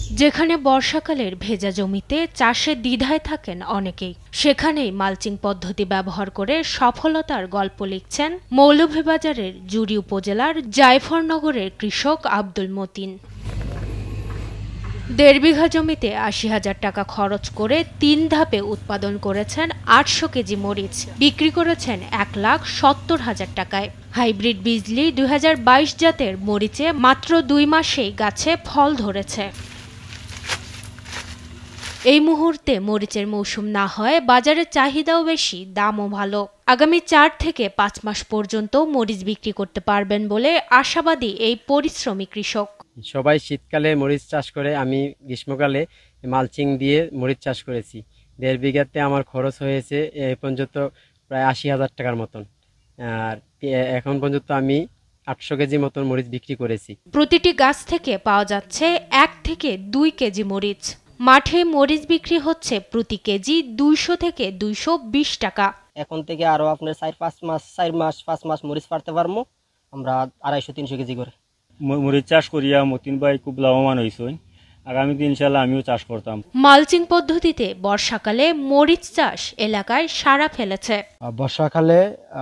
যেখানে বর্ষাকালের ভেজা জমিতে চাষে দ্বিধায় থাকেন অনেকেই, সেখানেই মালচিং পদ্ধতি ব্যবহার করে সফলতার গল্প লিখছেন মৌলভীবাজারের জুড়ি উপজেলার জায়ফরনগরের কৃষক আব্দুল মতিন। ১.৫ বিঘা জমিতে ৮০,০০০ টাকা খরচ করে ৩ ধাপে উৎপাদন করেছেন ৮০০ কেজি মরিচ, বিক্রি করেছেন ১,৭০,০০০ টাকায়। হাইব্রিড বিজলি ২০২২ জাতের মরিচে মাত্র ২ মাসেই গাছে ফল ধরেছে। এই মুহূর্তে মরিচের মৌসুম না হয় বাজারে চাহিদাও বেশি, দামও ভালো। আগামী ৪ থেকে ৫ মাস পর্যন্ত মরিচ বিক্রি করতে পারবেন বলে আশাবাদী এই পরিশ্রমী কৃষক। সবাই শীতকালে মরিচ চাষ করে, আমি গ্রীষ্মকালে মালচিং দিয়ে মরিচ চাষ করেছি। ১.৫ বিঘাতে আমার খরচ হয়েছে এই পর্যন্ত প্রায় ৮০,০০০ টাকার মতন, আর এখন পর্যন্ত আমি ৮০০ কেজি মতন মরিচ বিক্রি করেছি। প্রতিটি গাছ থেকে পাওয়া যাচ্ছে ১ থেকে ২ কেজি মরিচ। মাঠে মরিচ বিক্রি হচ্ছে প্রতি কেজি ২০০ থেকে ২২০ টাকা। এখন থেকে আরো আপনার ৪ মাস মরিচ পারতে পারবো আমরা ২৫০-৩০০ কেজি করে। মরিচ চাষ করিয়া মতিন ভাই খুব লাভবান হয়েছে। আগামীতে ইনশাল্লাহ আমিও চাষ করতাম। মালচিং পদ্ধতিতে বর্ষাকালে মরিচ চাষ এলাকায় সাড়া ফেলেছে। বর্ষাকালে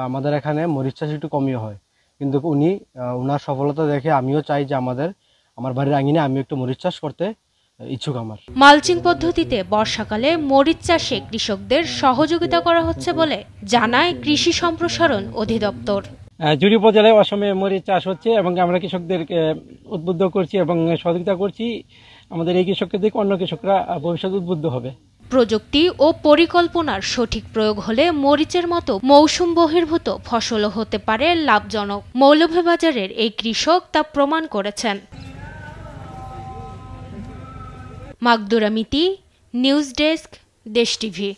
আমাদের এখানে মরিচ চাষ একটু কমই হয়, কিন্তু উনার সফলতা দেখে আমিও চাই যে আমার বাড়ির আঙিনে আমি একটু মরিচ চাষ করতে ইচ্ছুক। মালচিং পদ্ধতিতে বর্ষাকালে মরিচ চাষে কৃষকদের সহযোগিতা করা হচ্ছে বলে জানায় কৃষি সম্প্রসারণ অধিদপ্তর। জুড়ি উপজেলায় অসময়ে মরিচ চাষ হচ্ছে এবং আমরা কৃষকদেরকে উদ্বুদ্ধ করছি এবং সহযোগিতা করছি। আমাদের এই কৃষককে দেখে অন্য কৃষকরা ভবিষ্যতে উদ্বুদ্ধ হবে। প্রযুক্তি ও পরিকল্পনার সঠিক প্রয়োগ হলে মরিচের মতো মৌসুম বহির্ভূত ফসলও হতে পারে লাভজনক। মৌলভীবাজারের এই কৃষক তা প্রমাণ করেছেন। মাকদুরা মিতি, নিউজ ডেস্ক, দেশ টিভি।